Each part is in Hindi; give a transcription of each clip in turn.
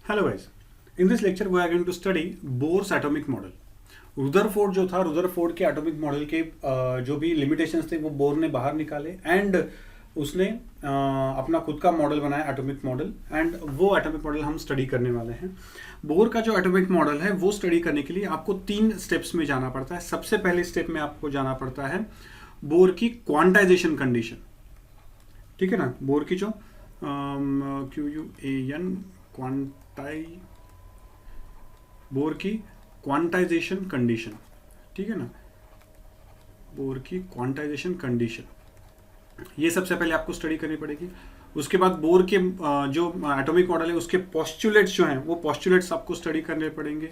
Hello guys, in this lecture we are going to study Bohr's atomic model. Rutherford जो था, रुदरफोर्ड के एटॉमिक मॉडल के जो भी लिमिटेशंस थे वो बोर ने बाहर निकाले एंड उसने अपना खुद का मॉडल बनाया, एटॉमिक मॉडल, एंड वो एटॉमिक मॉडल हम स्टडी करने वाले हैं। बोर का जो एटॉमिक मॉडल है वो स्टडी करने के लिए आपको 3 स्टेप्स में जाना पड़ता है। सबसे पहले स्टेप में आपको जाना पड़ता है बोर की क्वांटाइजेशन कंडीशन, ठीक है ना। बोर की जो QUAN बोर की क्वांटाइजेशन कंडीशन, ठीक है ना, बोर की क्वांटाइजेशन कंडीशन, ये सबसे पहले आपको स्टडी करनी पड़ेगी। उसके बाद बोर के जो एटॉमिक मॉडल है उसके पोस्टुलेट्स जो हैं वो पोस्टुलेट्स आपको स्टडी करने पड़ेंगे।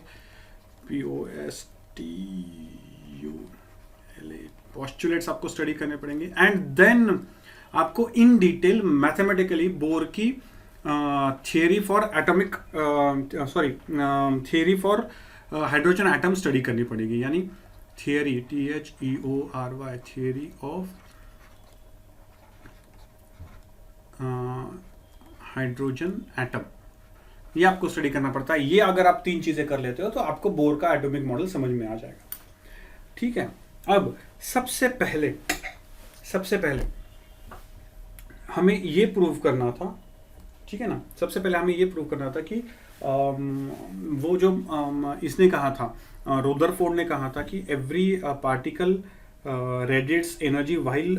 POSTULA पोस्टुलेट्स आपको स्टडी करने पड़ेंगे एंड देन आपको इन डिटेल मैथमेटिकली बोर की theory for atomic theory for hydrogen atom study करनी पड़ेगी, यानी theory THEORY theory of hydrogen atom, ये आपको स्टडी करना पड़ता है। ये अगर आप 3 चीजें कर लेते हो तो आपको बोर का एटॉमिक मॉडल समझ में आ जाएगा, ठीक है। अब सबसे पहले हमें ये प्रूव करना था, ठीक है ना, सबसे पहले हमें ये प्रूव करना था कि वो जो इसने कहा था, रुदरफोर्ड ने कहा था कि every particle radiates energy while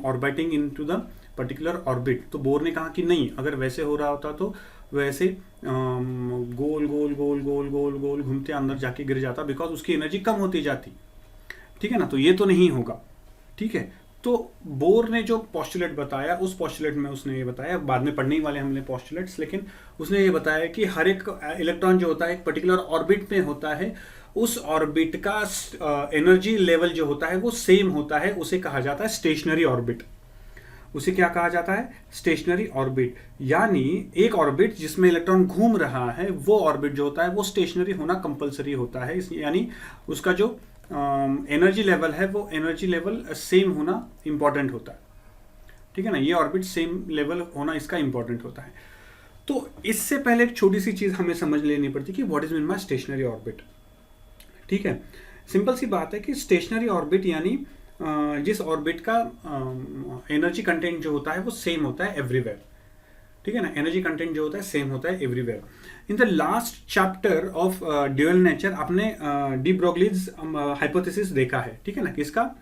orbiting into the particular orbit. तो बोर ने कहा कि नहीं, अगर वैसे हो रहा होता तो वैसे गोल गोल गोल गोल गोल गोल घूमते अंदर जाके गिर जाता, बिकॉज उसकी एनर्जी कम होती जाती, ठीक है ना। तो ये तो नहीं होगा, ठीक है। तो बोर ने जो पोस्टुलेट बताया, उस पोस्टुलेट में उसने ये बताया, बाद में पढ़ने ही वाले हमने पोस्टुलेट्स, लेकिन उसने ये बताया कि हर एक इलेक्ट्रॉन जो होता है एक पर्टिकुलर ऑर्बिट में होता है, उस ऑर्बिट का एनर्जी लेवल जो होता है वो सेम होता है, उसे कहा जाता है स्टेशनरी ऑर्बिट। उसे क्या कहा जाता है? Stationery orbit. यानी एक ऑर्बिट जिसमें इलेक्ट्रॉन घूम रहा है वो ऑर्बिट जो होता है वो स्टेशनरी होना कंपलसरी होता है, यानी उसका जो एनर्जी लेवल है वो एनर्जी लेवल सेम होना इंपॉर्टेंट होता है, ठीक है ना। ये ऑर्बिट सेम लेवल होना इसका इंपॉर्टेंट होता है। तो इससे पहले एक छोटी सी चीज हमें समझ लेनी पड़ती है कि what is mean by stationery orbit, ठीक है। सिंपल सी बात है कि स्टेशनरी ऑर्बिट यानी जिस ऑर्बिट का एनर्जी कंटेंट जो होता है वो सेम होता है एवरीवेयर, ठीक है ना। एनर्जी कंटेंट जो होता है सेम होता है everywhere. In the last chapter of dual nature आपने डी ब्रोगलीज हाइपोथेसिस देखा है, ठीक है ना। किसका?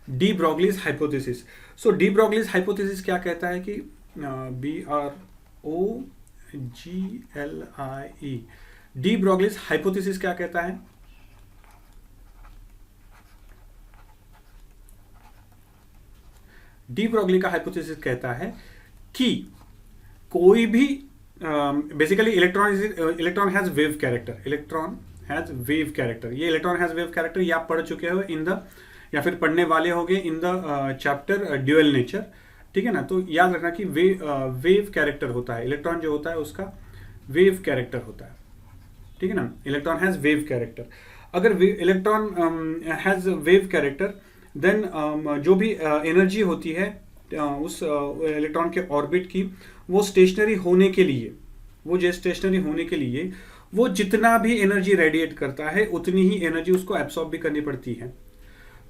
De Broglie's hypothesis. So de Broglie's hypothesis क्या कहता है कि BROGLIE, डी ब्रोगलीज हाइपोथेसिस क्या कहता है? डी ब्रोगली का हाइपोथेसिस कहता है कि कोई भी basically electron has wave character, electron has wave character. ये इलेक्ट्रॉन हैज वेव कैरेक्टर ये आप पढ़ चुके हो इन द, या फिर पढ़ने वाले होंगे in the chapter dual nature, ठीक है ना। तो याद रखना कि वेव कैरेक्टर होता है, इलेक्ट्रॉन जो होता है उसका वेव कैरेक्टर होता है, ठीक है ना। Electron has wave character. अगर electron has wave character then जो भी एनर्जी होती है उस इलेक्ट्रॉन के ऑर्बिट की, वो स्टेशनरी होने के लिए, वो जितना भी एनर्जी रेडिएट करता है उतनी ही एनर्जी उसको एब्सॉर्ब भी करनी पड़ती है।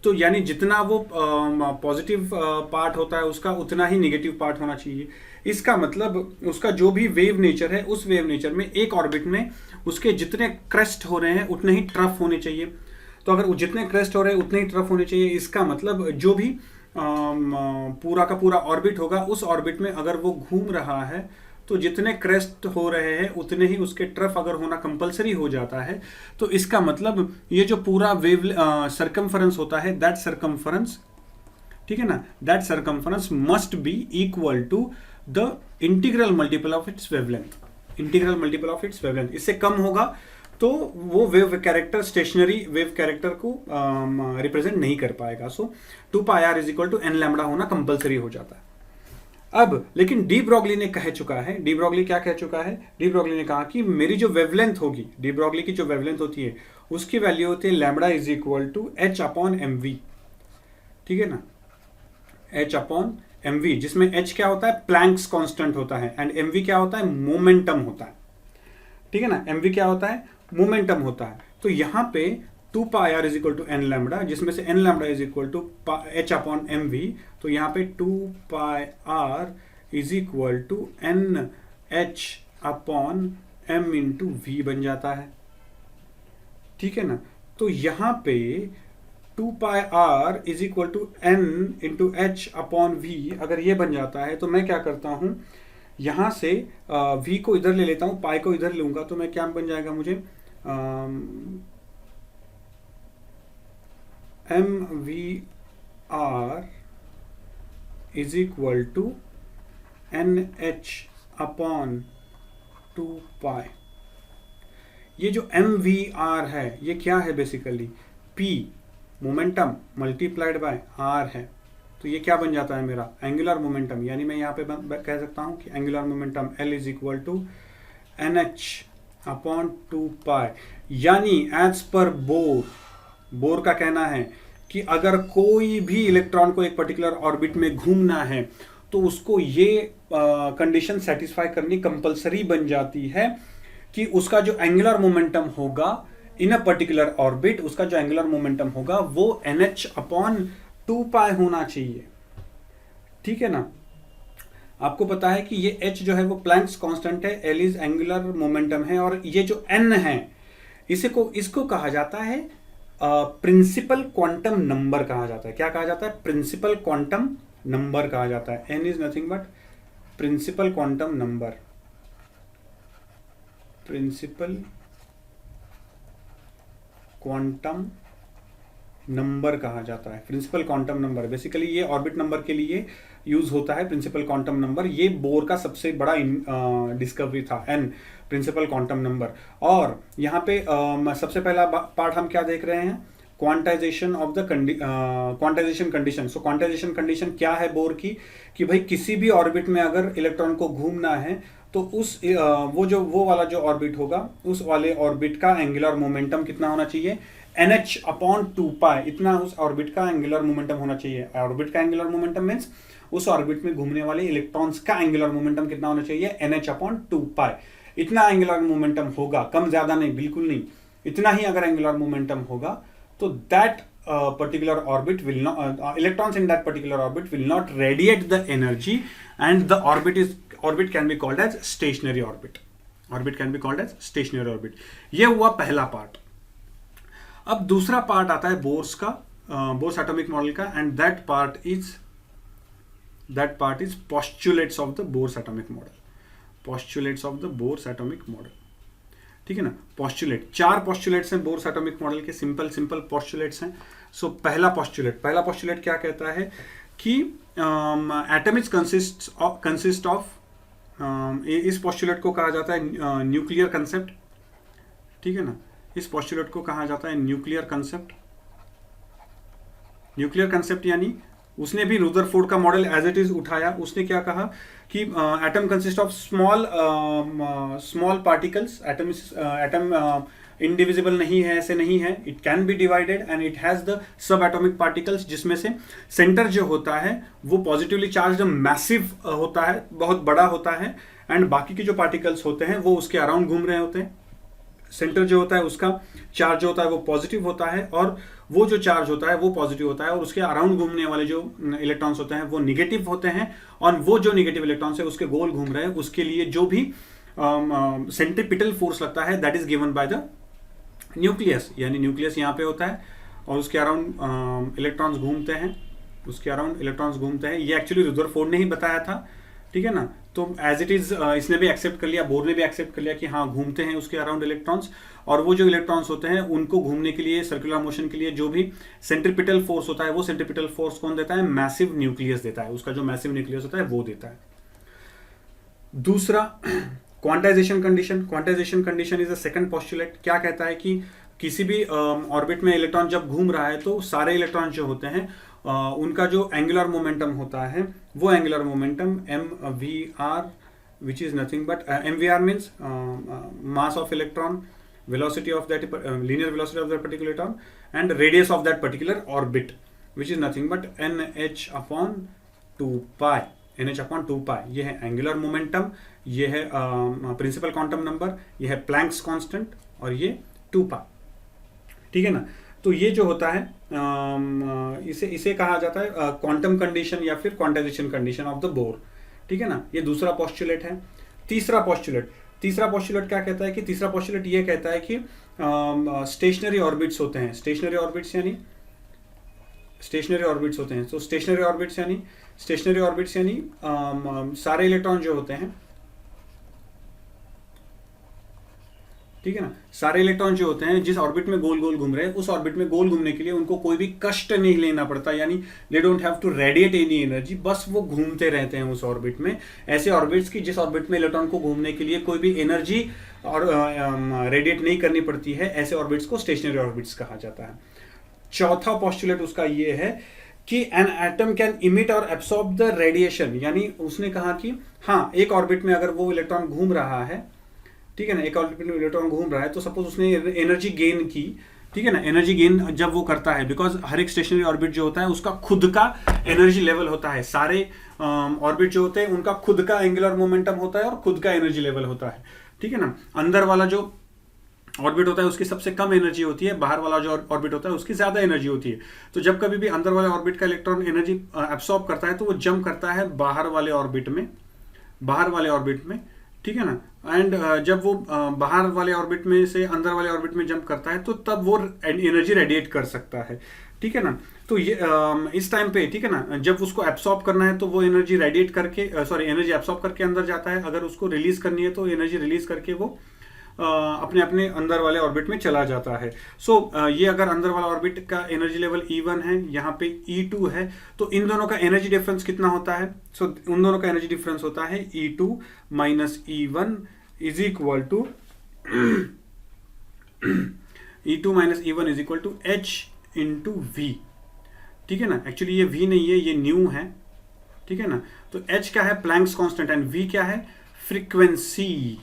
तो यानी जितना वो पॉजिटिव पार्ट होता है उसका उतना ही नेगेटिव पार्ट होना चाहिए। इसका मतलब उसका जो भी वेव नेचर है उस वेव नेचर में एक ऑर्बिट में उसके जितने क्रेस्ट हो रहे हैं उतने ही ट्रफ होने चाहिए। तो अगर जितने क्रेस्ट हो रहे हैं उतने ही ट्रफ होने चाहिए, इसका मतलब जो भी पूरा का पूरा ऑर्बिट होगा उस ऑर्बिट में अगर वो घूम रहा है तो जितने क्रेस्ट हो रहे हैं उतने ही उसके ट्रफ अगर होना कंपलसरी हो जाता है। तो इसका मतलब ये जो पूरा वेव सर्कमफरेंस होता है, दैट सर्कमफरेंस, ठीक है ना, that circumference must be equal to the integral multiple of its wavelength, integral multiple of its wavelength. इससे कम होगा तो वो wave character, stationary wave character को रिप्रेजेंट नहीं कर पाएगा। So 2πr is equal to n lambda होना कंपलसरी हो जाता है। अब लेकिन डी ब्रोगली ने कह चुका है, डी ब्रोगली क्या कह चुका है? डी ब्रोगली ने कहा कि मेरी जो वेवलेंथ होगी, डी ब्रोगली की जो वेवलेंथ होती है उसकी वैल्यू होती है lambda is equal to h/mv, ठीक है ना, h/mv, जिसमें h क्या होता है? प्लैंक्स कांस्टेंट होता है, एंड mv क्या होता है? मोमेंटम होता है, ठीक है ना। mv क्या होता है, मोमेंटम होता है। तो यहाँ पे 2 pi r is equal to n lambda, जिसमें से n lambda is equal to h upon m v. तो यहाँ पे 2 pi r is equal to N H upon m into v बन जाता है, ठीक है ना। तो यहाँ पे 2 pi r is equal to n into h upon v अगर ये बन जाता है, तो मैं क्या करता हूँ, यहाँ से v को इधर ले लेता हूँ, पाई को इधर लूंगा, तो मैं क्या बन जाएगा मुझे, M V R is equal to N H upon 2 pi. ये जो एम वी आर है ये क्या है, basically p momentum multiplied by r है। तो ये क्या बन जाता है मेरा, एंगुलर मोमेंटम। यानी मैं यहाँ पे कह सकता हूँ कि angular momentum L is equal to N H upon 2 pi. यानी एज पर बोर का कहना है कि अगर कोई भी इलेक्ट्रॉन को एक पर्टिकुलर ऑर्बिट में घूमना है तो उसको ये कंडीशन सेटिस्फाई करनी कंपलसरी बन जाती है कि उसका जो एंगुलर मोमेंटम होगा इन अ पर्टिकुलर ऑर्बिट, उसका जो एंगुलर मोमेंटम होगा वो NH अपॉन 2 पाई होना चाहिए, ठीक है ना। आपको पता है कि ये H जो है वो प्लैंक्स कांस्टेंट है, L इज एंगुलर मोमेंटम है, और ये जो N है इसको कहा जाता है प्रिंसिपल क्वांटम नंबर कहा जाता है। क्या कहा जाता है, प्रिंसिपल क्वांटम नंबर कहा जाता है। N is nothing but principal quantum number, principal quantum number कहा जाता है। प्रिंसिपल क्वांटम नंबर बेसिकली ये ऑर्बिट नंबर के लिए यूज होता है। प्रिंसिपल क्वांटम नंबर ये बोर का सबसे बड़ा डिस्कवरी था, एन प्रिंसिपल क्वांटम नंबर। और यहाँ पे सबसे पहला पार्ट हम क्या देख रहे हैं, quantization of the quantization condition. So quantization condition क्या है बोर की, कि भाई किसी भी ऑर्बिट में अगर इलेक्ट्रॉन को घूमना है तो उस वो वाला जो ऑर्बिट होगा उस वाले ऑर्बिट का एंगुलर मोमेंटम कितना होना चाहिए, NH अपॉन 2 पाई, इतना उस ऑर्बिट का एंगुलर मोमेंटम होना चाहिए। ऑर्बिट का एंगुलर मोमेंटम मींस उस ऑर्बिट में घूमने वाले इलेक्ट्रॉन्स का एंगुलर मोमेंटम कितना होना चाहिए, NH अपॉन 2 पाई। इतना एंगुलर मोमेंटम होगा, कम ज्यादा नहीं, बिल्कुल नहीं, इतना ही अगर एंगुलर मोमेंटम होगा तो that particular orbit will not electrons in that particular orbit will not radiate the energy, and the orbit can be called as stationary orbit. Orbit can be called as stationary orbit. ये हुआ पहला पार्ट। अब दूसरा पार्ट आता है बोर्स का, बोर्स एटॉमिक मॉडल का, and that part is postulates of the Bohr's atomic model. postulates of the Bohr's atomic model, ठीक है ना। पॉस्टुलेट, 4 पॉस्टुलेट्स हैं बोर्स एटॉमिक मॉडल के, सिंपल पॉस्टुलेट्स हैं। सो पहला पॉस्टुलेट क्या कहता है कि एटम इज कंसिस्ट ऑफ, इस पॉस्टुलेट को कहा जाता है न्यूक्लियर कंसेप्ट, ठीक है ना। इस पॉस्टुलेट को कहा जाता है न्यूक्लियर कंसेप्ट। यानी उसने भी रुदरफोर्ड का मॉडल एज इट इज उठाया। उसने क्या कहा कि atom consist of small particles, atom indivisible नहीं है, ऐसे नहीं है, it can be divided and it has the sub atomic particles, जिसमें से सेंटर जो होता है वो पॉजिटिवली चार्ज मैसिव होता है, बहुत बड़ा होता है, एंड बाकी के जो पार्टिकल्स होते हैं वो उसके अराउंड घूम रहे होते हैं। सेंटर जो होता है उसका चार्ज जो होता है वो पॉजिटिव होता है, और वो जो चार्ज होता है वो पॉजिटिव होता है, और उसके अराउंड घूमने वाले जो इलेक्ट्रॉन्स होते हैं वो निगेटिव होते हैं, और वो जो निगेटिव इलेक्ट्रॉन्स है उसके गोल घूम रहे हैं, उसके लिए जो भी सेंट्रीपिटल फोर्स लगता है that is given by the nucleus. यानी न्यूक्लियस यहाँ पे होता है और उसके अराउंड इलेक्ट्रॉन्स घूमते हैं, ये एक्चुअली रुदरफोर्ड ने ही बताया था, ठीक है ना। तो एज इट इज इसने भी एक्सेप्ट कर लिया, बोर ने भी एक्सेप्ट कर लिया कि हाँ घूमते हैं उसके अराउंड इलेक्ट्रॉन्स, और वो जो इलेक्ट्रॉन्स होते हैं उनको घूमने के लिए, सर्कुलर मोशन के लिए जो भी सेंट्रीपिटल फोर्स होता है, वो सेंट्रीपिटल फोर्स कौन देता है, मैसिव न्यूक्लियस देता है, उसका जो मैसिव न्यूक्लियस होता है वो देता है। दूसरा quantization condition is the second postulate. क्या कहता है कि किसी भी ऑर्बिट में इलेक्ट्रॉन जब घूम रहा है तो सारे इलेक्ट्रॉन जो होते हैं उनका जो एंगुलर मोमेंटम होता है वो angular momentum MVR, which is nothing but MVR means mass of electron, velocity of that linear velocity of that particular electron, and radius of that particular orbit, which is nothing but NH upon 2 pi. NH/2 पाई, ये है एंगुलर मोमेंटम, ये है प्रिंसिपल क्वांटम नंबर, ये है प्लैंक्स कांस्टेंट और ये 2 पाई। ठीक है ना। तो ये जो होता है इसे इसे कहा जाता है क्वांटम कंडीशन या फिर quantization condition of the bore. ठीक है ना। ये दूसरा पोस्टुलेट है। तीसरा पोस्टुलेट क्या कहता है कि तीसरा पोस्टुलेट ये कहता है कि स्टेशनरी ऑर्बिट्स होते हैं। स्टेशनरी ऑर्बिट्स होते हैं। तो स्टेशनरी ऑर्बिट्स यानी सारे इलेक्ट्रॉन जो होते हैं, ठीक है ना, सारे इलेक्ट्रॉन जो होते हैं जिस ऑर्बिट में गोल गोल घूम रहे हैं, उस ऑर्बिट में गोल घूमने के लिए उनको कोई भी कष्ट नहीं लेना पड़ता, यानी they don't have to radiate any energy, बस वो घूमते रहते हैं उस ऑर्बिट में। ऐसे ऑर्बिट्स की जिस ऑर्बिट में इलेक्ट्रॉन को घूमने के लिए कोई भी एनर्जी और रेडिएट नहीं करनी पड़ती है, ऐसे ऑर्बिट्स को स्टेशनरी ऑर्बिट्स कहा जाता है। चौथा पोस्टुलेट उसका ये है कि एन एटम कैन इमिट और एब्सॉर्ब द रेडिएशन, यानी उसने कहा कि हाँ, एक ऑर्बिट में अगर वो इलेक्ट्रॉन घूम रहा है, ठीक है ना, एक ऑर्बिट में इलेक्ट्रॉन घूम रहा है, तो सपोज उसने एनर्जी गेन की, ठीक है ना, एनर्जी गेन जब वो करता है, बिकॉज हर एक स्टेशनरी ऑर्बिट जो होता है उसका खुद का एनर्जी लेवल होता है। सारे ऑर्बिट जो होते हैं उनका खुद का एंगुलर मोमेंटम होता है और खुद का एनर्जी लेवल होता है। ठीक है ना। अंदर वाला जो ऑर्बिट होता है उसकी सबसे कम एनर्जी होती है, बाहर वाला जो ऑर्बिट होता है उसकी ज्यादा एनर्जी होती है। तो जब कभी भी अंदर वाले ऑर्बिट का इलेक्ट्रॉन एनर्जी एब्सॉर्ब करता है तो वो जंप करता है बाहर वाले ऑर्बिट में, ठीक है ना। एंड जब वो बाहर वाले ऑर्बिट में से अंदर वाले ऑर्बिट में जंप करता है तो तब वो एनर्जी रेडिएट कर सकता है। ठीक है ना। तो ये इस टाइम पे, ठीक है ना, जब उसको एब्सॉर्ब करना है तो वो एनर्जी रेडिएट करके एनर्जी एब्सॉर्ब करके अंदर जाता है। अगर उसको रिलीज करनी है तो एनर्जी रिलीज करके वो अपने अपने अंदर वाले ऑर्बिट में चला जाता है। ये अगर अंदर वाला ऑर्बिट का एनर्जी लेवल E1 है, यहाँ पे E2 है, तो इन दोनों का एनर्जी डिफरेंस कितना होता है? उन दोनों का एनर्जी डिफरेंस होता है E2 minus E1 is equal to H into V। ठीक है ना। एक्चुअली ये V नहीं है, ये न्यू है। ठीक है ना। तो H क्या है? प्लैंक्स कांस्टेंट, एंड V क्या है? फ्रीक्वेंसी।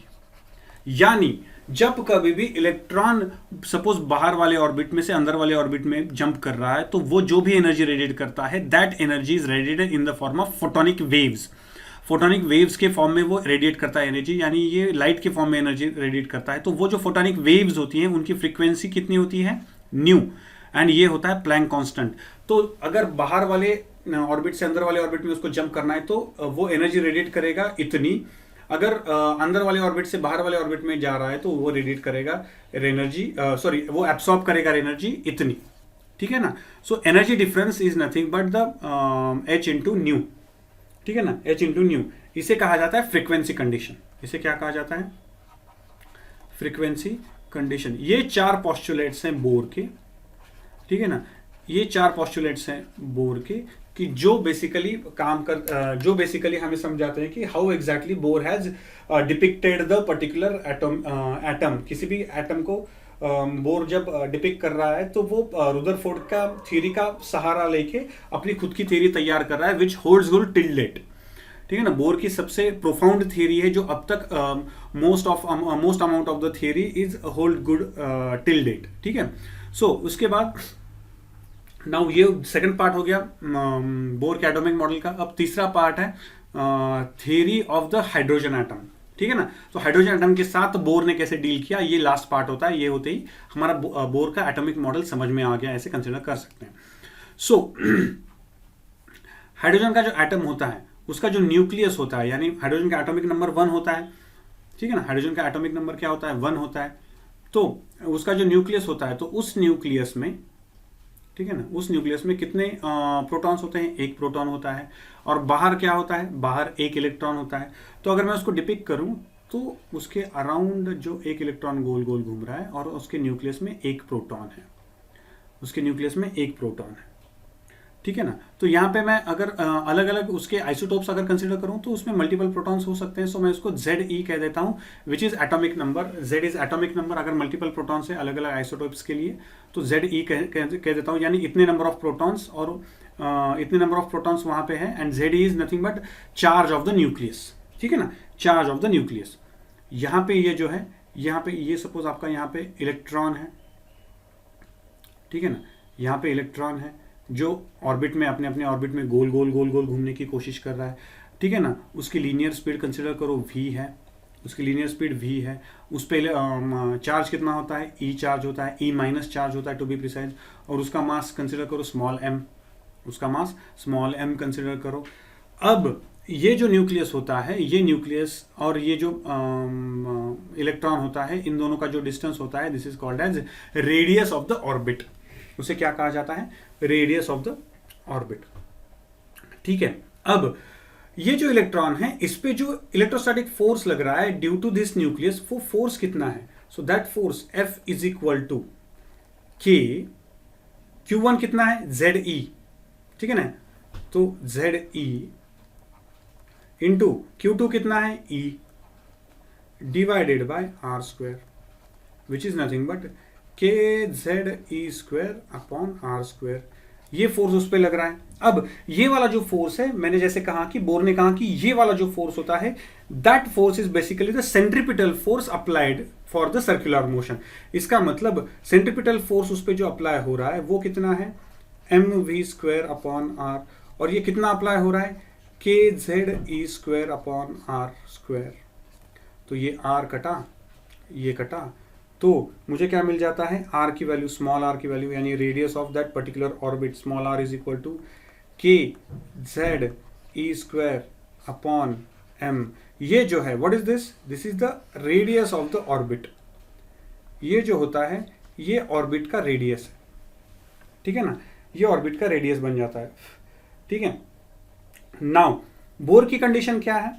यानी जब कभी भी इलेक्ट्रॉन सपोज बाहर वाले ऑर्बिट में से अंदर वाले ऑर्बिट में जंप कर रहा है, तो वो जो भी एनर्जी रेडिएट करता है, that energy is radiated in the form of photonic waves. Photonic waves के फॉर्म में वो रेडिएट करता है एनर्जी, यानी ये लाइट के फॉर्म में एनर्जी रेडिएट करता है। तो वो जो फोटोनिक वेव्स होती हैं उनकी फ्रीक्वेंसी कितनी होती है? न्यू, एंड ये होता है प्लैंक कांस्टेंट। तो अगर बाहर वाले ऑर्बिट से अंदर वाले ऑर्बिट में उसको जंप करना है तो वो एनर्जी रेडिएट करेगा इतनी। अगर अंदर वाले ऑर्बिट से बाहर वाले ऑर्बिट में जा रहा है तो वो रेडिएट करेगा एनर्जी, वो एब्सॉर्ब करेगा एनर्जी इतनी। ठीक है ना। So energy difference is nothing but the H into new. ठीक है ना, H इंटू न्यू। इसे कहा जाता है फ्रीक्वेंसी कंडीशन। इसे क्या कहा जाता है? Frequency condition. ये 4 पोस्टुलेट्स हैं बोर के। ठीक है ना। ये 4 पोस्टुलेट्स हैं बोर के कि जो बेसिकली हमें समझाते हैं कि how exactly bore has depicted the particular atom. किसी भी एटम को बोर जब डिपिक्ट कर रहा है तो वो रुदरफोर्ड का थ्योरी का सहारा लेके अपनी खुद की थ्योरी तैयार कर रहा है, which holds good till date. ठीक है ना। बोर की सबसे प्रोफाउंड थ्योरी है जो अब तक most amount of the theory is hold good till date. ठीक है। उसके बाद नाउ ये सेकंड पार्ट हो गया बोर के एटॉमिक मॉडल का। अब तीसरा पार्ट है theory of the hydrogen atom. ठीक है ना। तो हाइड्रोजन एटम के साथ बोर ने कैसे डील किया, ये लास्ट पार्ट होता है। ये होते ही हमारा बोर का एटॉमिक मॉडल समझ में आ गया, ऐसे कंसिडर कर सकते हैं। हाइड्रोजन का जो एटम होता है उसका जो न्यूक्लियस होता है, यानी हाइड्रोजन का एटॉमिक नंबर 1 होता है। ठीक है ना। हाइड्रोजन का एटॉमिक नंबर क्या होता है? 1 होता है। तो उसका जो न्यूक्लियस होता है, तो उस न्यूक्लियस में, ठीक है ना, उस न्यूक्लियस में कितने प्रोटॉन्स होते हैं? 1 प्रोटॉन होता है। और बाहर क्या होता है? बाहर 1 इलेक्ट्रॉन होता है। तो अगर मैं उसको डिपिक्ट करूं तो उसके अराउंड जो 1 इलेक्ट्रॉन गोल गोल घूम रहा है और उसके न्यूक्लियस में 1 प्रोटॉन है। ठीक है ना। तो यहाँ पे मैं अगर अलग अलग उसके आइसोटोप्स अगर कंसीडर करूं तो उसमें मल्टीपल प्रोटॉन्स हो सकते हैं। सो मैं उसको Ze कह देता हूं, which is atomic number. Z is atomic number अगर मल्टीपल प्रोटॉन्स है अलग अलग आइसोटोप्स के लिए, तो Ze कह देता हूं, यानी इतने नंबर ऑफ प्रोटॉन्स और इतने नंबर ऑफ प्रोटॉन्स वहां पे है। And Ze is nothing but charge of the nucleus. ठीक है ना, चार्ज ऑफ द न्यूक्लियस। यहाँ पे ये जो है, यहाँ पे ये सपोज आपका यहाँ पे इलेक्ट्रॉन है। ठीक है ना। यहाँ पे इलेक्ट्रॉन है जो ऑर्बिट में अपने अपने ऑर्बिट में गोल गोल घूमने की कोशिश कर रहा है। ठीक है ना, उसकी लीनियर स्पीड कंसिडर करो v है, उसकी लीनियर स्पीड v है, उस पर चार्ज कितना होता है, e चार्ज होता है, e माइनस चार्ज होता है टू बी प्रिसाइज, और उसका मास कंसिडर करो स्मॉल m, उसका मास स्मॉल m कंसिडर करो। अब ये जो न्यूक्लियस होता है, ये न्यूक्लियस और ये जो इलेक्ट्रॉन होता है, इन दोनों का जो डिस्टेंस होता है, this is called as radius of the orbit. उसे क्या कहा जाता है, रेडियस ऑफ द ऑर्बिट। ठीक है, अब ये जो इलेक्ट्रॉन है, इस पे जो इलेक्ट्रोस्टैटिक फोर्स लग रहा है ड्यू टू दिस न्यूक्लियस, वो फोर्स कितना है, so that force F is equal to k, Q1 कितना है, ZE, ठीक है ना, तो ZE इंटू Q2 कितना है, E divided by R square, which is nothing but KZE square upon R square. ये फोर्स उस पर लग रहा है। अब ये वाला जो फोर्स है, मैंने जैसे कहा कि बोर ने कहा कि ये वाला जो फोर्स होता है, that force is basically the centripetal force applied for the circular motion. इसका मतलब सेंट्रीपिटल फोर्स उस पर जो अप्लाई हो रहा है वो कितना है, mv स्क्वायर अपॉन r, और ये कितना अप्लाई हो रहा है, KZE square upon r square. तो ये r कटा, ये कटा, तो मुझे क्या मिल जाता है, r की वैल्यू, स्मॉल r की वैल्यू, यानी radius of that particular orbit small r is equal to KZE square upon m। ये जो है, what is this, this is the radius of the orbit. ये जो होता है, ये ऑर्बिट का रेडियस है, ठीक है ना, ये ऑर्बिट का रेडियस बन जाता है। ठीक है, नाउ बोर की कंडीशन क्या है,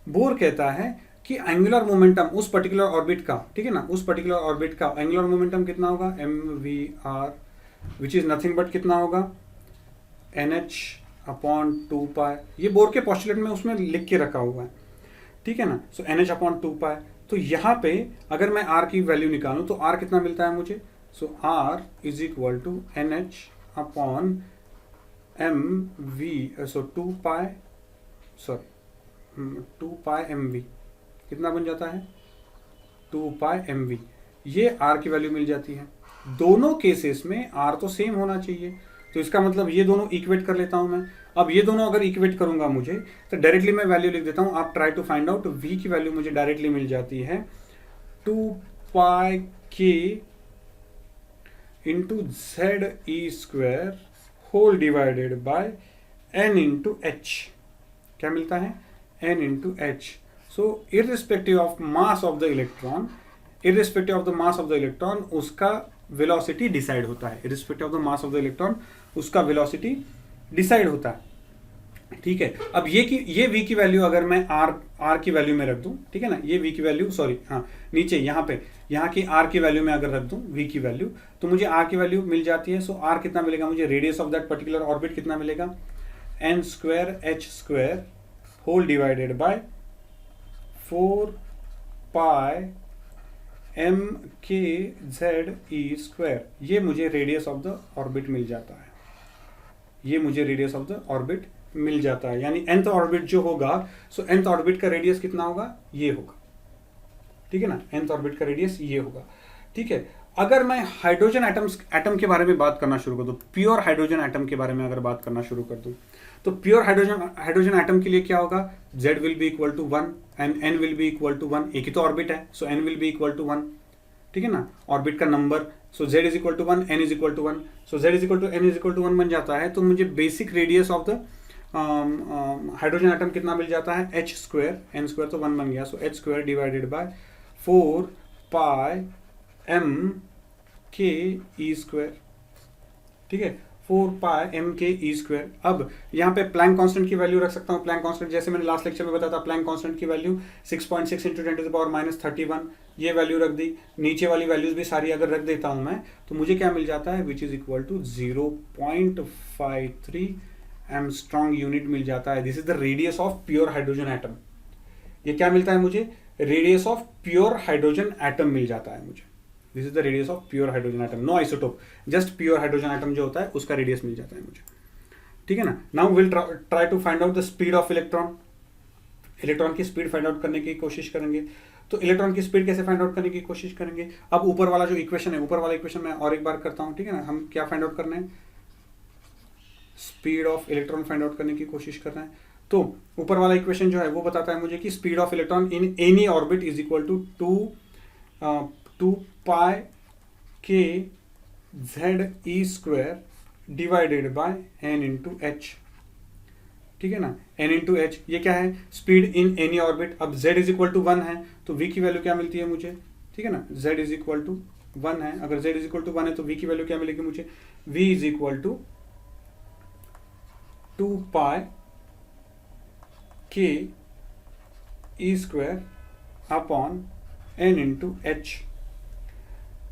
बोर कहता है कि एंगुलर मोमेंटम उस पर्टिकुलर ऑर्बिट का, ठीक है ना, उस पर्टिकुलर ऑर्बिट का एंगुलर मोमेंटम कितना होगा, mvr, which is nothing but कितना होगा, nh अपॉन 2π। ये बोर के पोस्टुलेट में उसमें लिख के रखा हुआ है, ठीक है ना, सो nh अपॉन 2π। तो यहाँ पे अगर मैं r की वैल्यू निकालूं तो r कितना मिलता है मुझे, so r is equal to nh upon mv, so 2π, sorry 2π mv कितना बन जाता है, 2π mv। ये r की वैल्यू मिल जाती है। दोनों केसेस में r तो सेम होना चाहिए, तो इसका मतलब ये दोनों इक्वेट कर लेता हूं मैं। अब ये दोनों अगर इक्वेट करूंगा मुझे, तो डायरेक्टली मैं वैल्यू लिख देता हूं, आप try to find out. v की वैल्यू मुझे डायरेक्टली मिल जाती है 2π k into ZE square whole divided by n into h। क्या मिलता है, n into h। So irrespective of mass of the electron, irrespective of the mass of the electron, उसका velocity decide होता है। irrespective of the mass of the electron, उसका velocity decide होता है। ठीक है, अब ये v की वैल्यू अगर मैं r की वैल्यू में रख दूं, ठीक है ना, ये v की वैल्यू, सॉरी हाँ, नीचे यहाँ पे, यहाँ की r की वैल्यू में अगर रख दूं v की वैल्यू, तो मुझे r की वैल्यू मिल जाती है। सो r कितना मिलेगा मुझे, radius of that particular orbit कितना मिलेगा, n square h square whole divided by 4π mkZE square. ये मुझे रेडियस ऑफ द ऑर्बिट मिल जाता है, ये मुझे रेडियस ऑफ द ऑर्बिट मिल जाता है, यानी nth ऑर्बिट जो होगा, सो nth ऑर्बिट का रेडियस कितना होगा, ये होगा, ठीक है ना, nth ऑर्बिट का रेडियस ये होगा। ठीक है, अगर मैं हाइड्रोजन एटम के बारे में बात करना शुरू कर दूं, प्योर हाइड्रोजन एटम के बारे में अगर बात करना शुरू कर दूं, तो प्योर हाइड्रोजन एटम के लिए क्या होगा, Z will be equal to 1 and n will be equal to 1। एक ही तो ऑर्बिट है, so n will be equal to 1, ठीक है ना, ऑर्बिट का number, so Z is equal to 1, n is equal to 1, so Z is equal to n is equal to 1 बन जाता है। तो मुझे basic radius of the hydrogen atom कितना मिल जाता है, h स्क्वायर, n स्क्वायर तो 1 बन गया, so h square divided by 4π mke square, ठीक है, 4π mke स्क्वायर। अब यहाँ पे प्लैंक कांस्टेंट की वैल्यू रख सकता हूँ। प्लैंक कांस्टेंट जैसे मैंने लास्ट लेक्चर में बताया था, प्लैंक कांस्टेंट की value 6.6 into 10 to the power minus 31, ये वैल्यू रख दी। नीचे वाली वैल्यूज भी सारी अगर रख देता हूँ मैं, तो मुझे क्या मिल जाता है, which is equal to 0.53 angstrom unit मिल जाता है। This is the radius of pure hydrogen atom. ये क्या मिलता है मुझे, radius of pure hydrogen atom मिल जाता है मुझे। This is the radius of pure hydrogen atom, no isotope, just pure hydrogen atom जो होता है उसका रेडियस मिल जाता है मुझे, ठीक है ना। Now will try to find out the speed of electron. Electron की स्पीड फाइंड आउट करने की कोशिश करेंगे। तो इलेक्ट्रॉन की स्पीड कैसे फाइंड आउट करने की कोशिश करेंगे। अब ऊपर वाला जो इक्वेशन है, ऊपर वाला इक्वेशन मैं और एक बार करता हूं, ठीक है ना। हम क्या फाइंड आउट करना है, speed of electron find out करने की कोशिश कर रहे हैं। तो ऊपर वाला इक्वेशन जो है वो बताता है मुझे कि speed of electron in any orbit is equal to 2 pi k Z E square divided by n into h. ठीक है ना, एन इंटू एच ये क्या है, स्पीड इन एनी ऑर्बिट। अब z इज इक्वल टू 1 है तो v की वैल्यू क्या मिलती है मुझे, ठीक है ना, z इज इक्वल टू 1 है, अगर z इज इक्वल टू 1 है तो v की वैल्यू क्या मिलेगी मुझे, v is equal to 2 pi k e square upon n into h.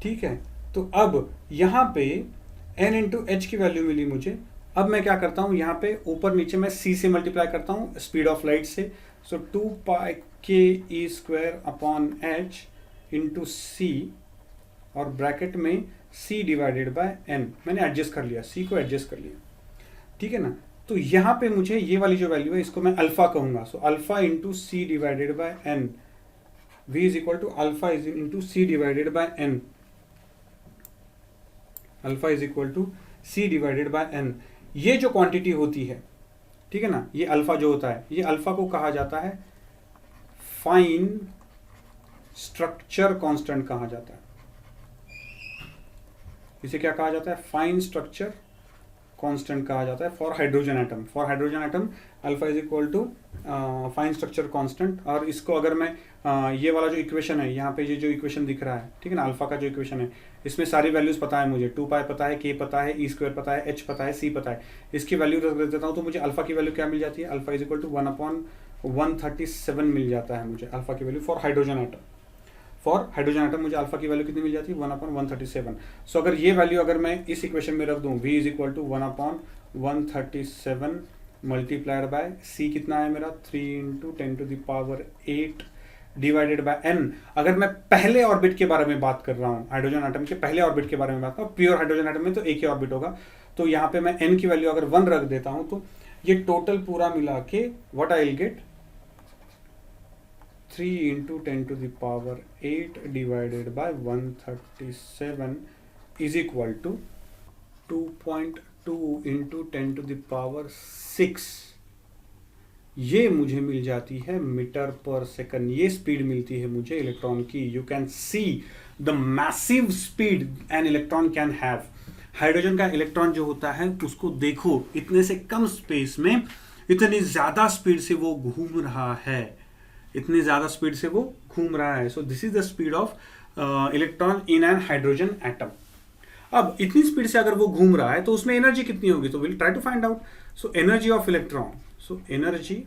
ठीक है, तो अब यहां पे n इंटू एच की वैल्यू मिली मुझे। अब मैं क्या करता हूं, यहाँ पे ऊपर नीचे मैं c से मल्टीप्लाई करता हूं स्पीड ऑफ लाइट से। सो 2 pi k e square upon H into सी और ब्रैकेट में c डिवाइडेड बाय n। मैंने एडजस्ट कर लिया, c को एडजस्ट कर लिया। ठीक है ना, तो यहाँ पे मुझे ये वाली जो वैल्यू है इसको मैं अल्फा कहूंगा। सो alpha into c divided by n, v is equal to alpha is into c divided by n, alpha is equal to c divided by n. ये जो क्वांटिटी होती है, ठीक है ना, ये अल्फा जो होता है, ये अल्फा को कहा जाता है फाइन स्ट्रक्चर कांस्टेंट कहा जाता है। इसे क्या कहा जाता है, फाइन स्ट्रक्चर कांस्टेंट कहा जाता है for hydrogen atom. For hydrogen atom alpha is equal to fine structure constant. और इसको अगर मैं ये वाला जो इक्वेशन है, यहाँ पे ये जो इक्वेशन दिख रहा है, ठीक है ना, अल्फा का जो इक्वेशन है, इसमें सारी वैल्यूज पता है मुझे, 2 पाई पता है, के पता है, ई स्क्वायर पता है, एच पता है, सी पता है। इसकी वैल्यू रख देता हूँ तो मुझे अल्फा की वैल्यू क्या मिल जाती है, अल्फा इज इक्वल टू 1/137 मिल जाता है मुझे अल्फा की value for hydrogen atom. For hydrogen atom मुझे अल्फा की वैल्यू कितनी मिल जाती है, 1/137। सो अगर ये वैल्यू अगर मैं इस इक्वेशन में रख दूं, v is equal to 1/137 multiplied by c कितना है मेरा, 3 इंटू 10⁸ डिवाइडेड बाय n। अगर मैं पहले ऑर्बिट के बारे में बात कर रहा हूँ, हाइड्रोजन एटम के पहले ऑर्बिट के बारे में बात कर रहा हूँ, प्योर हाइड्रोजन एटम में तो एक ही ऑर्बिट होगा, तो यहाँ पे मैं n की वैल्यू अगर 1 रख देता हूँ तो ये टोटल पूरा मिला के what I will get, 3 into 10⁸ divided by 137 is equal to 2.2 into 10⁶। ये मुझे मिल जाती है मीटर पर सेकंड। ये स्पीड मिलती है मुझे इलेक्ट्रॉन की। You can see the massive speed an electron can have. Hydrogen का इलेक्ट्रॉन जो होता है उसको देखो, इतने से कम स्पेस में इतनी ज्यादा स्पीड से वो घूम रहा है, इतनी ज्यादा स्पीड से वो घूम रहा है। So this is the speed of electron in N hydrogen atom. अब इतनी स्पीड से अगर वो घूम रहा है तो उसमें एनर्जी कितनी होगी, तो will try to find out. So energy of electron, so energy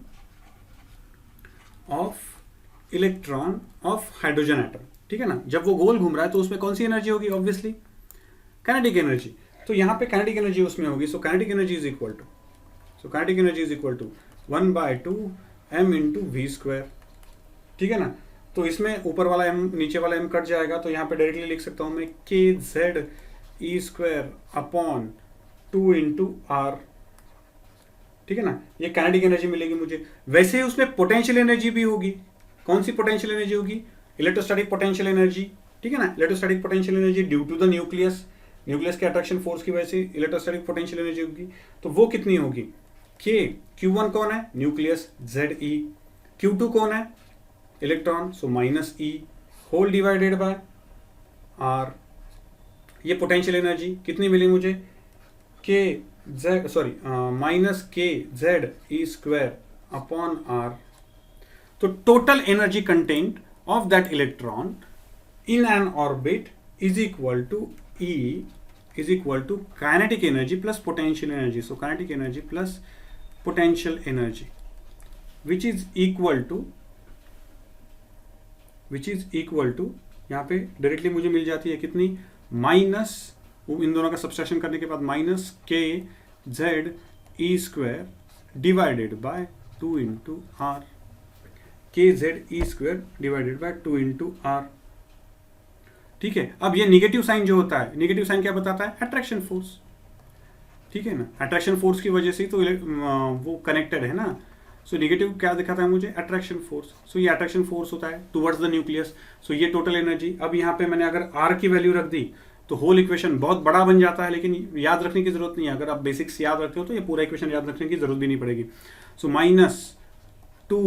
of electron of hydrogen atom, ठीक है ना, जब वो गोल घूम रहा है तो उसमें कौन सी एनर्जी होगी, ऑब्वियसली काइनेटिक एनर्जी। तो यहाँ पे काइनेटिक एनर्जी उसमें होगी। So kinetic energy is equal to, so kinetic energy is equal to 1/2 m into v square, ठीक है ना। तो इसमें ऊपर वाला m नीचे वाला m कट जाएगा, तो यहाँ पे डायरेक्टली लिख सकता हूँ मैं के जेड ई स्क्वायर अपॉन 2 इंटू आर, ठीक है ना। ये काइनेटिक एनर्जी मिलेगी मुझे। वैसे ही उसमें पोटेंशियल एनर्जी भी होगी। कौन सी पोटेंशियल एनर्जी होगी, इलेक्ट्रोस्टैटिक पोटेंशियल एनर्जी, ठीक है ना। Electrostatic potential energy due to the nucleus, nucleus के अट्रैक्शन फोर्स की वजह से इलेक्ट्रोस्टैटिक पोटेंशियल एनर्जी होगी। तो वो कितनी होगी, के Q1 कौन है, न्यूक्लियस, ZE, Q2 कौन है, electron, so minus E whole divided by R। ये पोटेंशियल एनर्जी कितनी मिली मुझे, k Z sorry minus k Z ई स्क्वायर अपॉन R। तो total energy content of that electron in n orbit is equal to E is equal to kinetic energy plus potential energy. So kinetic energy plus potential energy, which is equal to यहाँ पे डायरेक्टली मुझे मिल जाती है कितनी, माइनस, इन दोनों का सब्सट्रैक्शन करने के बाद minus k Z E square divided by 2 into r, k Z E square divided by 2 into r, ठीक है। अब ये नेगेटिव साइन जो होता है, नेगेटिव साइन क्या बताता है, अट्रैक्शन फोर्स, ठीक है ना। अट्रैक्शन फोर्स की वजह से तो वो कनेक्टेड है ना। सो नेगेटिव क्या दिखाता है मुझे, अट्रैक्शन फोर्स। सो ये अट्रैक्शन फोर्स होता है टुवर्ड्स द न्यूक्लियस। सो ये टोटल एनर्जी। अब यहाँ पे मैंने अगर आर की वैल्यू रख दी तो होल इक्वेशन बहुत बड़ा बन जाता है, लेकिन याद रखने की जरूरत नहीं है। अगर आप बेसिक्स याद रखते हो तो ये पूरा इक्वेशन याद रखने की जरूरत भी नहीं पड़ेगी। So minus 2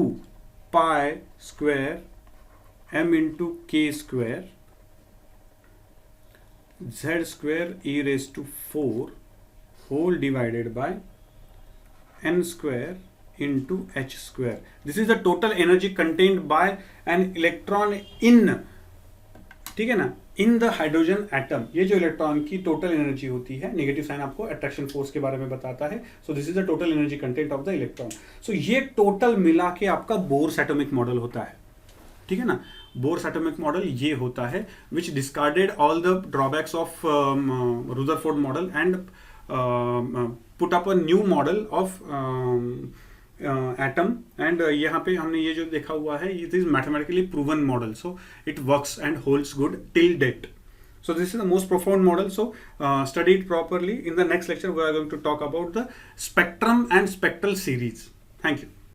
pi square m into k square z square e raised to 4 whole divided by n square into h square. This is the total energy contained by an electron in, ठीक है ना, इन द हाइड्रोजन एटम. ये जो इलेक्ट्रॉन की टोटल एनर्जी होती है, नेगेटिव साइन आपको अट्रैक्शन फोर्स के बारे में बताता है. So this is the total energy content of the electron. So ये टोटल मिला के आपका बोर्स एटॉमिक मॉडल होता है. ठीक है ना, बोर्स एटॉमिक मॉडल ये होता है which discarded all the drawbacks of Rutherford model and put up a new model of atom. And यहाँ पे हमने ये जो देखा हुआ है, it is mathematically proven model, so it works and holds good till date. So this is the most profound model. So study it properly. In the next lecture we are going to talk about the spectrum and spectral series. Thank you.